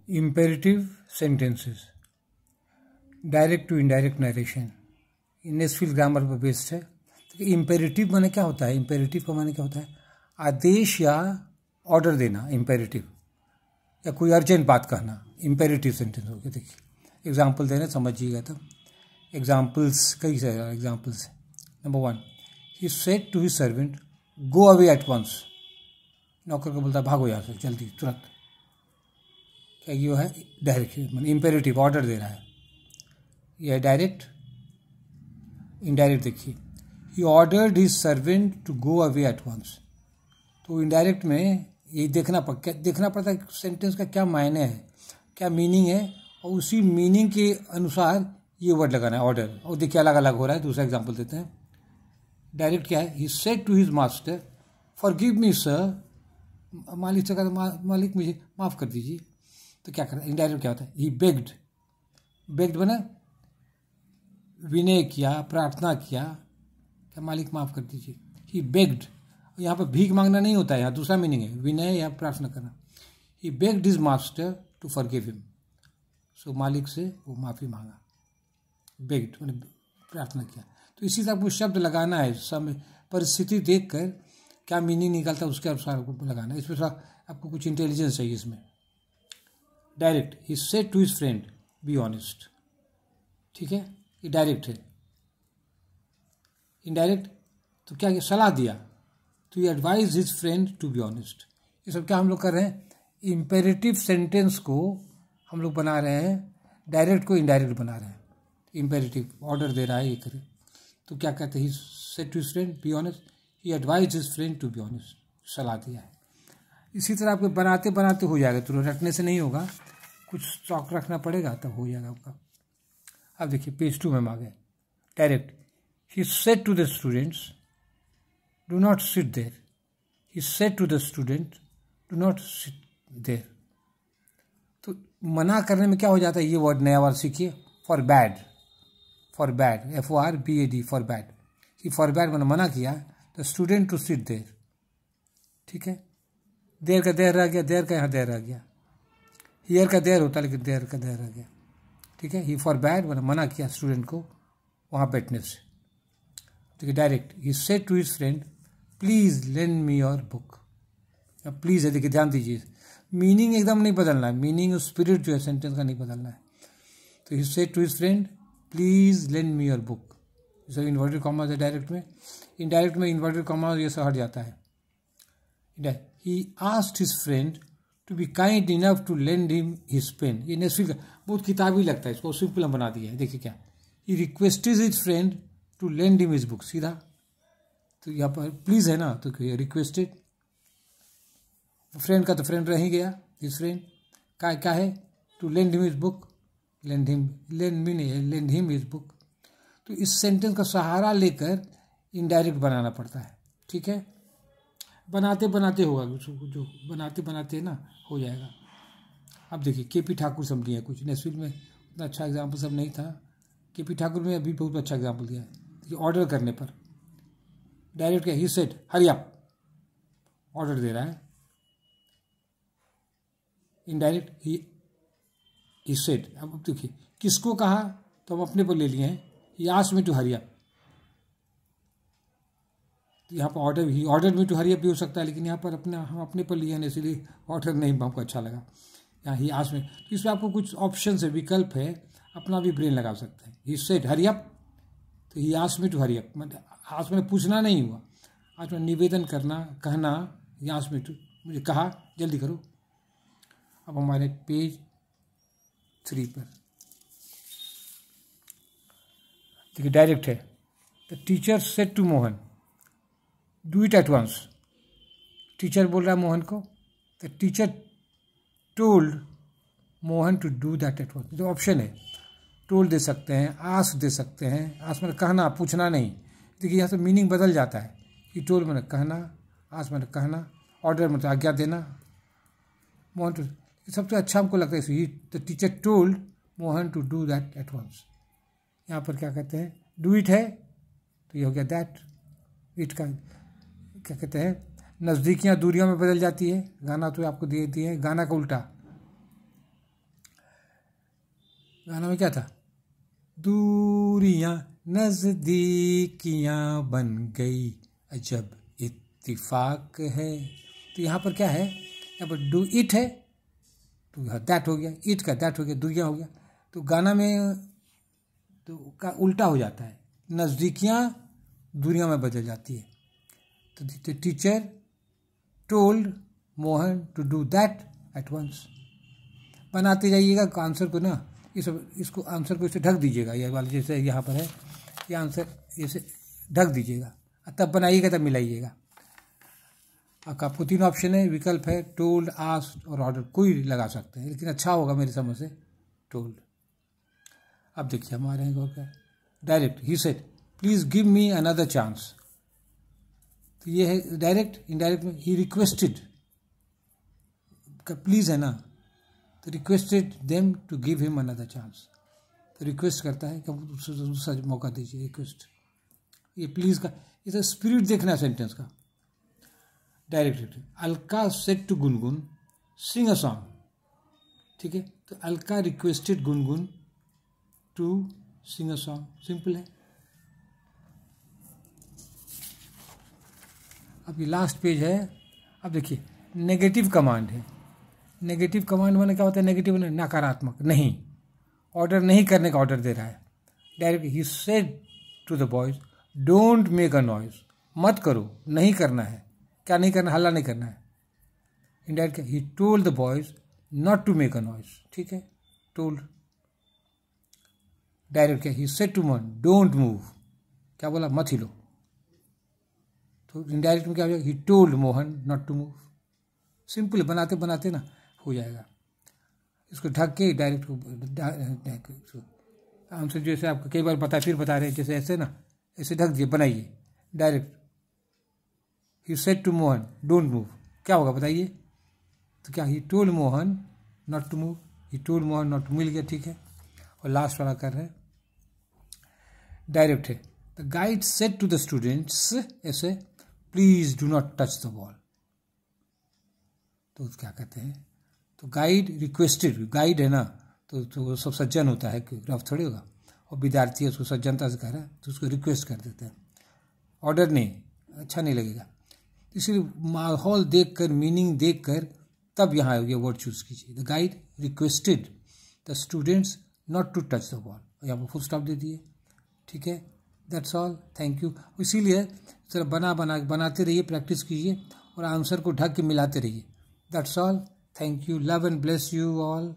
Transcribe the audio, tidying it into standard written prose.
Imperative sentences, direct to indirect narration, Nesfield grammar पर based है। तो इम्पेरेटिव माने क्या होता है? इम्पेरेटिव का माने क्या होता है? आदेश या ऑर्डर देना, इम्पेरेटिव, या कोई अर्जेंट बात कहना, इम्पेरेटिव सेंटेंस हो गया। देखिए एग्जाम्पल दे रहे समझिएगा। तब एग्जाम्पल्स कई सारे एग्जाम्पल्स हैं। Number 1, he said to his servant go away at once. नौकर को बोलता भागो यहाँ से जल्दी, तुरंत। क्या ये है? डायरेक्ट, मतलब इम्पेरेटिव, ऑर्डर दे रहा है। यह है डायरेक्ट। इनडायरेक्ट देखिए, he ordered his servant to go away at once. तो इनडायरेक्ट में ये देखना पड़ता है सेंटेंस का क्या मायने है, क्या मीनिंग है, और उसी मीनिंग के अनुसार ये वर्ड लगाना है, ऑर्डर। और देखिए अलग अलग हो रहा है। दूसरा एग्जांपल देते हैं। डायरेक्ट क्या है? He said to his master forgive me sir. मालिक से कहता मालिक मुझे माफ़ कर दीजिए। तो क्या करता है? इनडायरेक्ट क्या होता है? ही बेग्ड। बेग्ड बना विनय किया, प्रार्थना किया, क्या मालिक माफ़ कर दीजिए। ही बेग्ड, यहाँ पर भीख मांगना नहीं होता है, यहाँ दूसरा मीनिंग है, विनय या प्रार्थना करना। He begged his master to forgive him. So मालिक से वो माफ़ी मांगा। बेग्ड मैंने प्रार्थना किया। तो इसी तरह वो शब्द लगाना है, समय परिस्थिति देख कर क्या मीनिंग निकलता है उसके अनुसार आपको लगाना है। इसमें थोड़ा आपको कुछ इंटेलिजेंस चाहिए इसमें। Direct, he said to his friend be honest. ठीक है, ये डायरेक्ट है। इनडायरेक्ट तो क्या सलाह दिया, तो ये advise his friend to be honest. ये सब क्या हम लोग कर रहे हैं? इम्पेरेटिव सेंटेंस को हम लोग बना रहे हैं, डायरेक्ट को इनडायरेक्ट बना रहे हैं। इम्पेरेटिव ऑर्डर दे रहा है, ये करे। तो क्या कहते हैं? He said to his friend be honest, he advise his friend to be honest, सलाह दिया है। इसी तरह आपको बनाते बनाते हो जाएगा, तुरंत रटने से नहीं होगा, कुछ स्टॉक रखना पड़ेगा तब हो जाएगा आपका। अब देखिए पेज 2 में हम आ गए। Direct, he said to the students do not sit there. He said to the student do not sit there. तो मना करने में क्या हो जाता है? ये वर्ड, नया वर्ड सीखिए, forbade. Forbade, FORBAD, forbade. कि फॉर बैड मैंने मना किया the student to sit there. ठीक है, देर का देर रह गया, देर का यहाँ देर रह गया। हियर का देर होता लेकिन देर का देर रह गया। ठीक है, ही फॉर बैड मैंने मना किया स्टूडेंट को वहाँ बैठने से। ठीक है, direct, he said to his friend please lend me your book. अब प्लीज है, देखिए ध्यान दीजिए, मीनिंग एकदम नहीं बदलना है, मीनिंग और स्पिरिट जो है सेंटेंस का नहीं बदलना है। तो he said to his friend please lend me your book. जैसे इन्वर्टेड कॉमास है डायरेक्ट में, इनडायरेक्ट में इन्वर्टेड कॉमास ये सब हट जाता है। He asked his friend to be kind enough to lend him his pen. ये नेस्फिल का बहुत किताबी लगता है, इसको सिंपल हम बना दिया है। देखिए क्या, he requested his friend to lend him his book. सीधा तो यहाँ पर प्लीज है ना, तो रिक्वेस्टेड, फ्रेंड का तो फ्रेंड रह ही गया, हिज फ्रेंड का क्या है? To lend him his book. Lend him his book. तो इस सेंटेंस का सहारा लेकर इनडायरेक्ट बनाना पड़ता है। ठीक है, बनाते बनाते होगा, जो बनाते बनाते ना हो जाएगा। अब देखिए KP ठाकुर सब दिया कुछ, नेस्फिल में उतना अच्छा एग्जाम्पल सब नहीं था, KP ठाकुर में अभी बहुत अच्छा एग्जाम्पल दिया है। ऑर्डर करने पर डायरेक्ट क्या? He said hurry up, order दे रहा है। इनडायरेक्ट, ही सेड, अब देखिए किसको कहा तो हम अपने पर ले लिए हैं। He asked me to hurry up. यहाँ पर ऑर्डर, ही ऑर्डर में टू हरी अप भी हो सकता है, लेकिन यहाँ पर हम अपने पर लिए हैं, इसलिए ऑर्डर नहीं हमको अच्छा लगा। यहाँ ही आस्क्ड में, तो इसमें आपको कुछ ऑप्शन है, विकल्प है, अपना भी ब्रेन लगा सकते हैं। ही सेड हरी अप, तो he asked me to hurry up, मतलब आज मैंने पूछना नहीं हुआ, आज मैं निवेदन करना, कहना, ही आस्क्ड मी टू, मुझे कहा जल्दी करो। अब हमारे पेज 3 पर देखिए डायरेक्ट है। The teacher said to Mohan do it at once. Teacher बोल रहा है मोहन को, the teacher told Mohan to do that at once. जो ऑप्शन है, टोल्ड दे सकते हैं, आस्क दे सकते हैं। आस्क मतलब कहना, पूछना नहीं। देखिए यहाँ से मीनिंग बदल जाता है कि टोल्ड मतलब कहना, आस्क मतलब कहना, ऑर्डर मतलब आज्ञा देना। मोहन टू, सबसे अच्छा हमको लगता है the teacher told Mohan to do that at once. यहाँ पर क्या कहते हैं? डू इट है तो ये हो गया दैट। इट का क्या कहते हैं? नज़दीकियाँ दूरियों में बदल जाती है। गाना तो आपको दे दिए हैं, गाना का उल्टा गाना में क्या था, दूरियां नजदीकियां बन गई अजब इत्तिफाक है। तो यहाँ पर क्या है, यहाँ पर डू इट है तो दैट हो गया, इट का दैट हो गया, दूरियां हो गया। तो गाना में तो का उल्टा हो जाता है, नज़दीकियाँ दूरियां में बदल जाती है। तो the teacher told Mohan to do that at once. बनाते जाइएगा आंसर को ना, इसको आंसर को इसे ढक दीजिएगा, ये वाला जैसे यहाँ पर है, ये आंसर इसे ढक दीजिएगा, तब बनाइएगा तब मिलाइएगा। आपको 3 ऑप्शन है, विकल्प है टोल्ड, आस्क्ड और ऑर्डर, कोई लगा सकते हैं, लेकिन अच्छा होगा मेरी समझ से टोल्ड। अब देखिए हमारे यहाँ क्या, direct, he said please give me another chance. तो ये है डायरेक्ट। इनडायरेक्ट में ही रिक्वेस्टेड, प्लीज है ना, तो requested them to give him another chance. तो रिक्वेस्ट करता है कि दूसरा मौका दीजिए, रिक्वेस्ट। ये प्लीज का, ये तो स्पिरिट देखना है सेंटेंस का। Direct, Alka said to Gungun sing a song. ठीक है, तो Alka requested Gungun to sing a song, simple है। अब ये लास्ट पेज है। अब देखिए नेगेटिव कमांड है। नेगेटिव कमांड माने क्या होता है, नेगेटिव नकारात्मक, नहीं, ऑर्डर नहीं करने का ऑर्डर दे रहा है। Direct, he said to the boys don't make a noise, मत करो, नहीं करना है। क्या नहीं करना, हल्ला नहीं करना है। Indirect, he told the boys not to make a noise. ठीक है, टोल्ड। डायरेक्ट क्या, he said to Mohan don't move, क्या बोला, मत हिलो। तो इनडायरेक्ट में क्या हो जाएगा, he told Mohan not to move. Simple, बनाते बनाते ना हो जाएगा। इसको ढक के डायरेक्ट को आंसर जैसे आपको कई बार बता, फिर बता रहे हैं, जैसे ऐसे ना, ऐसे ढक दिए, बनाइए direct. He said to Mohan don't move, क्या होगा बताइए। तो क्या, he told Mohan not to move, he told Mohan not to, मिल गया। ठीक है, और लास्ट वाला कर रहे हैं, डायरेक्ट है। The guide said to the students ऐसे, please do not touch the wall. तो क्या कहते हैं, तो गाइड रिक्वेस्टेड, गाइड है ना, तो वो सब सज्जन होता है, रफ थोड़ी होगा, और विद्यार्थी है उसको सज्जनता से कह रहा है, तो उसको रिक्वेस्ट कर देते हैं, ऑर्डर नहीं, अच्छा नहीं लगेगा। इसलिए माहौल देखकर, मीनिंग देखकर तब यहाँ ये वर्ड चूज कीजिए। The guide requested the students not to touch the wall, यहाँ पर फुल स्टॉप दे दिए। ठीक है, दैट्स ऑल, थैंक यू। इसीलिए जरा बनाते रहिए, प्रैक्टिस कीजिए और आंसर को ढक के मिलाते रहिए। That's all. Thank you. Love and bless you all.